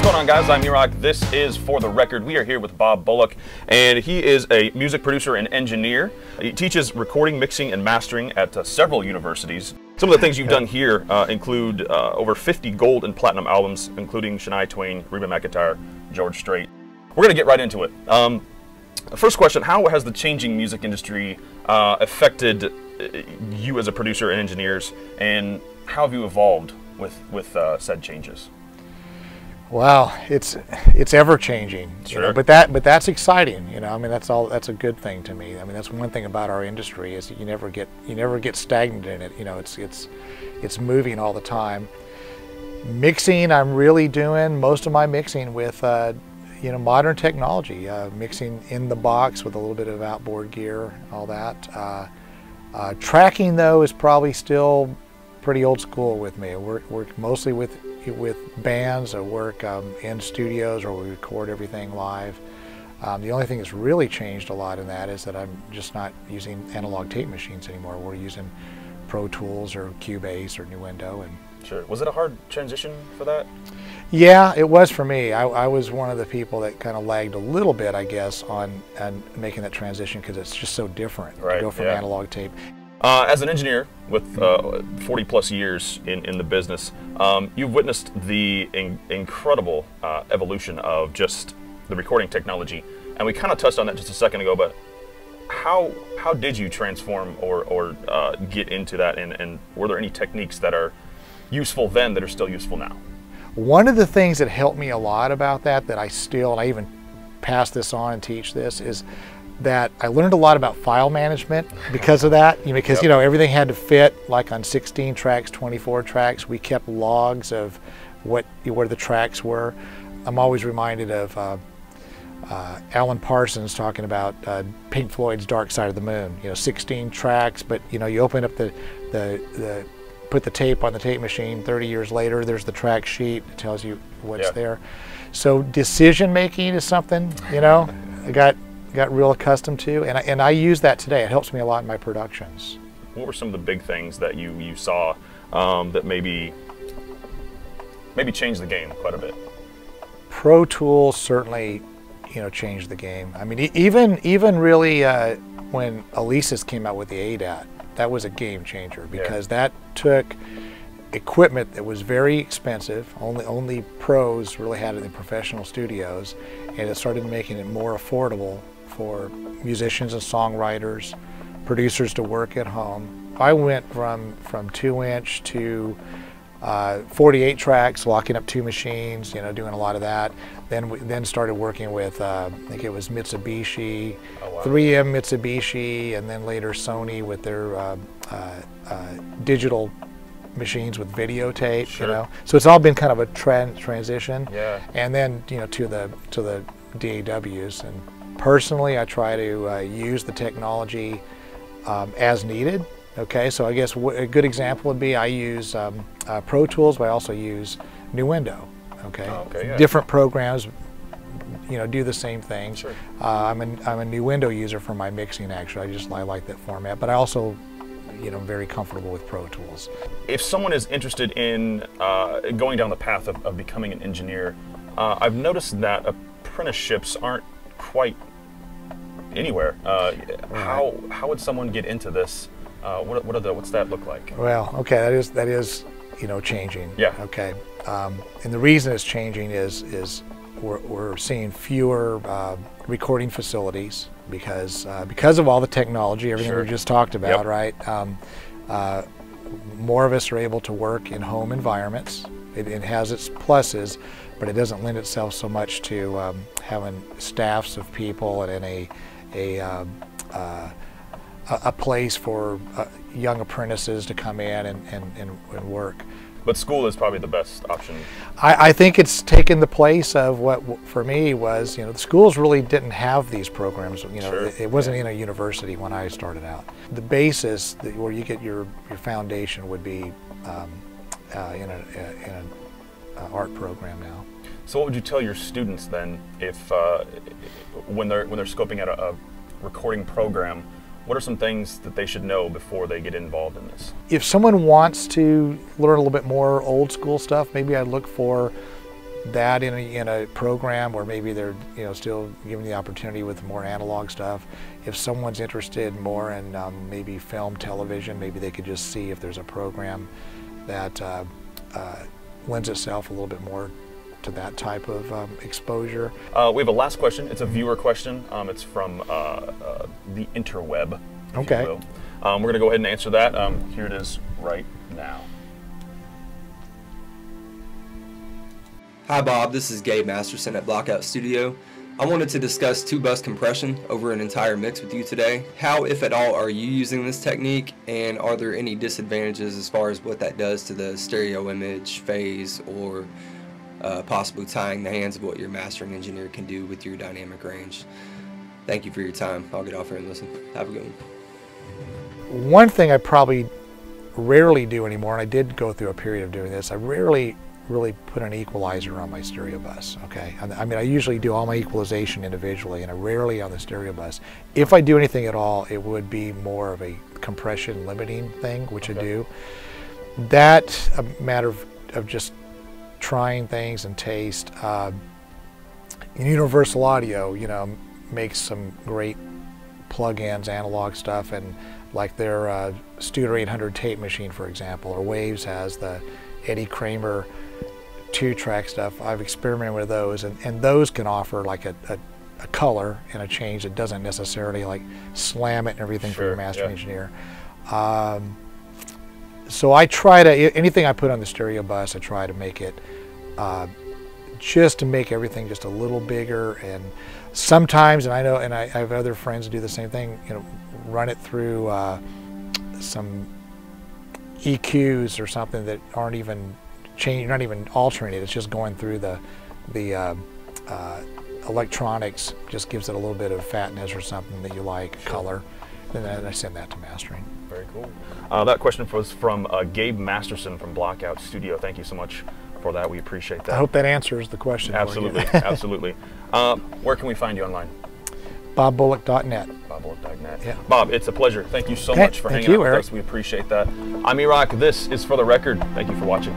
What's going on, guys? I'm ERock. This is For The Record. We are here with Bob Bullock, and he is a music producer and engineer. He teaches recording, mixing, and mastering at several universities. Some of the things you've done here include over 50 gold and platinum albums, including Shania Twain, Reba McEntire, George Strait. We're going to get right into it. First question, how has the changing music industry affected you as a producer and engineers, and how have you evolved with said changes? Well, it's ever changing, Sure. you know, but that's exciting, you know. I mean, that's a good thing to me. I mean, that's one thing about our industry is that you never get stagnant in it. You know, it's moving all the time. Mixing, I'm really doing most of my mixing with you know, modern technology, mixing in the box with a little bit of outboard gear, all that. Tracking though is probably still pretty old school with me. I work mostly with bands. I work in studios, or we record everything live. The only thing that's really changed a lot in that is that I'm just not using analog tape machines anymore. We're using Pro Tools or Cubase or Nuendo. And Sure. Was it a hard transition for that? yeah, it was for me. I was one of the people that kind of lagged a little bit, I guess, on making that transition, because it's just so different to go from analog tape. As an engineer with 40 plus years in the business, you've witnessed the incredible evolution of just the recording technology, and we kind of touched on that just a second ago, but how did you transform or get into that, and were there any techniques that are useful then that are still useful now? One of the things that helped me a lot about that I even pass this on and teach this, is that I learned a lot about file management because of that. You know, because you know, everything had to fit like on 16 tracks, 24 tracks. We kept logs of where the tracks were. I'm always reminded of Alan Parsons talking about Pink Floyd's Dark Side of the Moon. You know, 16 tracks, but you know, you open up put the tape on the tape machine, 30 years later, there's the track sheet. It tells you what's there. So decision making is something, you know, I got real accustomed to, and I use that today. It helps me a lot in my productions. What were some of the big things that you saw that maybe changed the game quite a bit? Pro Tools certainly, you know, changed the game. I mean, even really when Alesis came out with the ADAT, that was a game changer, because that took equipment that was very expensive. Only pros really had it in professional studios, and it started making it more affordable for musicians and songwriters, producers to work at home. I went from 2-inch to 48 tracks, locking up 2 machines, you know, doing a lot of that. Then started working with I think it was Mitsubishi, 3M Mitsubishi, and then later Sony with their digital machines with videotape. You know, so it's all been kind of a transition. And then, you know, to the DAWs. And personally, I try to use the technology as needed. Okay, so I guess a good example would be I use Pro Tools, but I also use Nuendo. Okay, different programs, you know, do the same thing. I'm a Nuendo user for my mixing. Actually, I like that format, but I also, you know, very comfortable with Pro Tools. If someone is interested in going down the path of becoming an engineer, I've noticed that apprenticeships aren't quite anywhere. How would someone get into this? What's that look like? Well, okay, that is you know, changing. Okay, and the reason it's changing is we're seeing fewer recording facilities because of all the technology, everything we just talked about, right? More of us are able to work in home environments. It has its pluses, but it doesn't lend itself so much to having staffs of people and in a place for young apprentices to come in and work. But school is probably the best option. I think it's taken the place of what for me was, you know, the schools really didn't have these programs. You know, it wasn't in a university when I started out. The basis where you get your foundation would be in an art program now. So what would you tell your students then, if when they're scoping out a recording program? What are some things that they should know before they get involved in this? If someone wants to learn a little bit more old school stuff, maybe I'd look for that in a program where maybe they're still giving the opportunity with more analog stuff. If someone's interested more in maybe film, television, maybe they could just see if there's a program that lends itself a little bit more to that type of exposure. We have a last question. It's a viewer question. It's from the interweb, if you will. We're going to go ahead and answer that. Here it is right now. Hi Bob, this is Gabe Masterson at Blockout Studio. I wanted to discuss two-bus compression over an entire mix with you today. How, if at all, are you using this technique, and are there any disadvantages as far as what that does to the stereo image, phase, or possibly tying the hands of what your mastering engineer can do with your dynamic range? Thank you for your time. I'll get off here and listen. Have a good one. One thing I probably rarely do anymore, and I did go through a period of doing this, I rarely really put an equalizer on my stereo bus, okay? I mean, I usually do all my equalization individually, and I rarely on the stereo bus. If I do anything at all, it would be more of a compression limiting thing, which I do. That's a matter of just trying things and taste. Universal Audio, makes some great plug-ins, analog stuff, and like their Studio 800 tape machine, for example, or Waves has the Eddie Kramer 2-track stuff. I've experimented with those, and those can offer like a color and a change that doesn't necessarily like slam it and everything for your mastering engineer. So I try to, anything I put on the stereo bus, I try to make it just to make everything just a little bigger. And sometimes, and I know, and I have other friends who do the same thing, run it through some EQs or something that aren't even changing, not even altering it. It's just going through the electronics. Just gives it a little bit of fatness or something that you like, color, and then I send that to mastering. Very cool. That question was from Gabe Masterson from Blockout Studio. Thank you so much for that. We appreciate that. I hope that answers the question. Absolutely, absolutely. Where can we find you online? BobBullock.net. BobBullock.net. Yeah. Bob, it's a pleasure. Thank you so much for hanging out with us. We appreciate that. I'm ERock. This is For The Record. Thank you for watching.